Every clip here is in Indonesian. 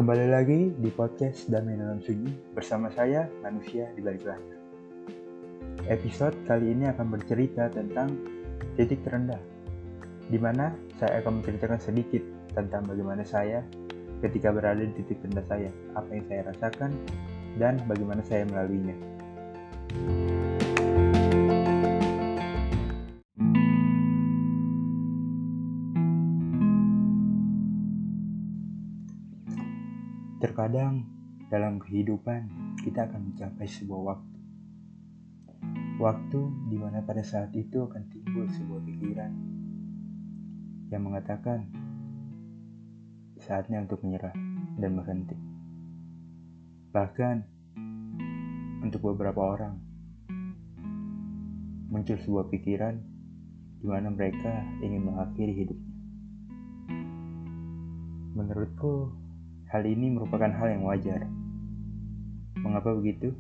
Kembali lagi di podcast Damai Dalam Sunyi bersama saya, manusia di balik layar. Episode kali ini akan bercerita tentang titik terendah, di mana saya akan menceritakan sedikit tentang bagaimana saya ketika berada di titik terendah saya, apa yang saya rasakan, dan bagaimana saya melaluinya. Terkadang dalam kehidupan kita akan mencapai sebuah waktu. Waktu di mana pada saat itu akan timbul sebuah pikiran yang mengatakan saatnya untuk menyerah dan berhenti. Bahkan untuk beberapa orang muncul sebuah pikiran di mana mereka ingin mengakhiri hidupnya. Menurutku, hal ini merupakan hal yang wajar. Mengapa begitu?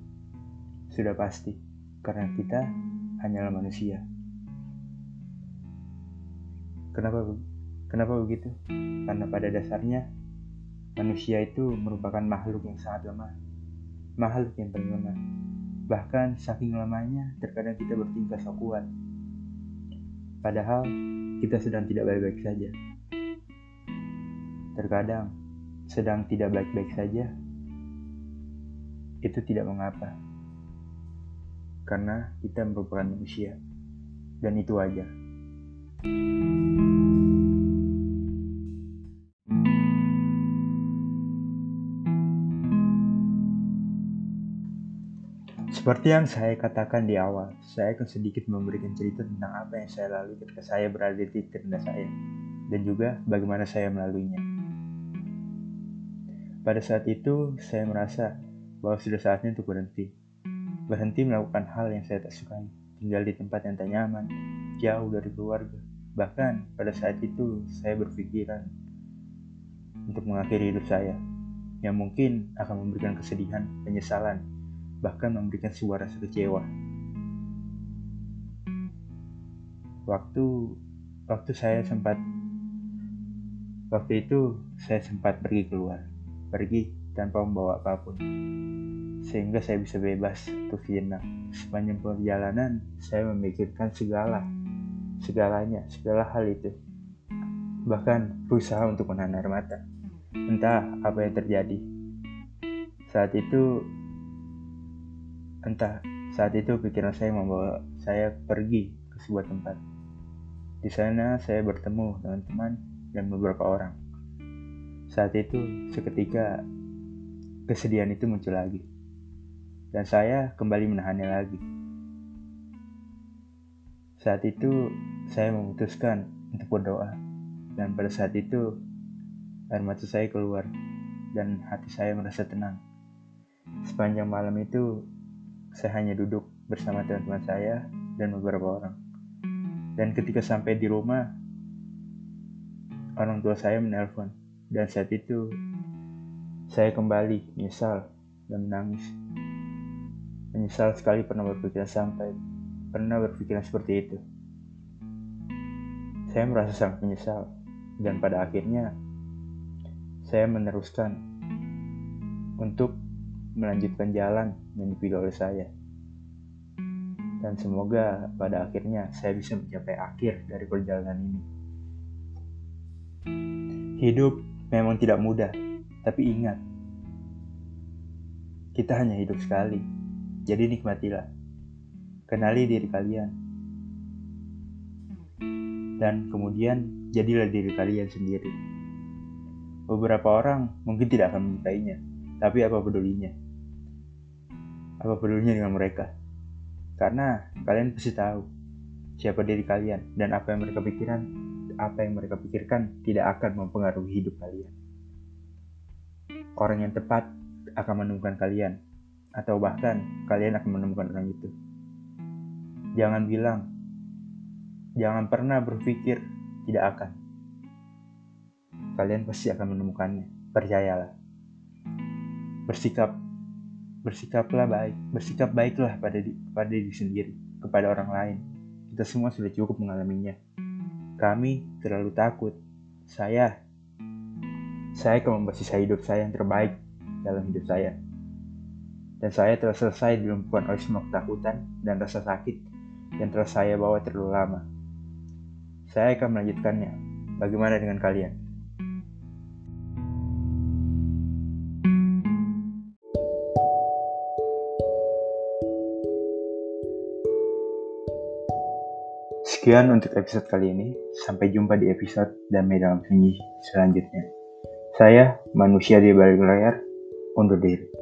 Sudah pasti, karena kita hanyalah manusia. Kenapa begitu? Karena pada dasarnya, manusia itu merupakan makhluk yang sangat lemah. Makhluk yang paling lemah. Bahkan saking lemahnya, terkadang kita bertingkah sok kuat. Padahal, kita sedang tidak baik-baik saja. Terkadang, sedang tidak baik-baik saja, itu tidak mengapa. Karena kita merupakan manusia, dan itu wajar. Seperti yang saya katakan di awal, saya akan sedikit memberikan cerita tentang apa yang saya lalui ketika saya berada di titik terendah saya, dan juga bagaimana saya melaluinya. Pada saat itu, saya merasa bahwa sudah saatnya untuk berhenti. Berhenti melakukan hal yang saya tak sukai, tinggal di tempat yang tak nyaman, jauh dari keluarga. Bahkan pada saat itu, saya berpikiran untuk mengakhiri hidup saya, yang mungkin akan memberikan kesedihan, penyesalan, bahkan memberikan sebuah rasa kecewa. Waktu itu saya sempat pergi tanpa membawa apapun, sehingga saya bisa bebas untuk sejenak. Sepanjang perjalanan, saya memikirkan segala hal itu. Bahkan berusaha untuk menahan air mata. Entah apa yang terjadi. Saat itu pikiran saya membawa saya pergi ke sebuah tempat. Di sana saya bertemu dengan teman dan beberapa orang. Saat itu seketika kesedihan itu muncul lagi, dan saya kembali menahannya lagi. Saat itu saya memutuskan untuk berdoa, dan pada saat itu air mata saya keluar dan hati saya merasa tenang. Sepanjang malam itu saya hanya duduk bersama teman-teman saya dan beberapa orang. Dan ketika sampai di rumah, orang tua saya menelpon, dan saat itu saya kembali menyesal dan menangis. Menyesal sekali pernah berpikiran seperti itu. Saya merasa sangat menyesal, dan pada akhirnya saya meneruskan untuk melanjutkan jalan yang dipilih oleh saya. Dan semoga pada akhirnya saya bisa mencapai akhir dari perjalanan ini. Hidup memang tidak mudah, tapi ingat, kita hanya hidup sekali, jadi nikmatilah. Kenali diri kalian, dan kemudian jadilah diri kalian sendiri. Beberapa orang mungkin tidak akan menyukainya, tapi apa pedulinya? Apa pedulinya dengan mereka? Karena kalian pasti tahu siapa diri kalian, dan apa yang mereka pikirkan tidak akan mempengaruhi hidup kalian. Orang yang tepat akan menemukan kalian, atau bahkan kalian akan menemukan orang itu. Jangan pernah berpikir tidak akan. Kalian pasti akan menemukannya, percayalah. Bersikap baiklah pada diri sendiri, kepada orang lain. Kita semua sudah cukup mengalaminya. Kami terlalu takut. Saya Saya akan membahas sisa hidup saya yang terbaik dalam hidup saya. Dan saya telah selesai dilumpuhkan oleh semua ketakutan dan rasa sakit yang telah saya bawa terlalu lama. Saya akan melanjutkannya. Bagaimana dengan kalian? Sekian untuk episode kali ini. Sampai jumpa di episode Damai Dalam Sunyi selanjutnya. Saya, manusia di balik layar, undur diri.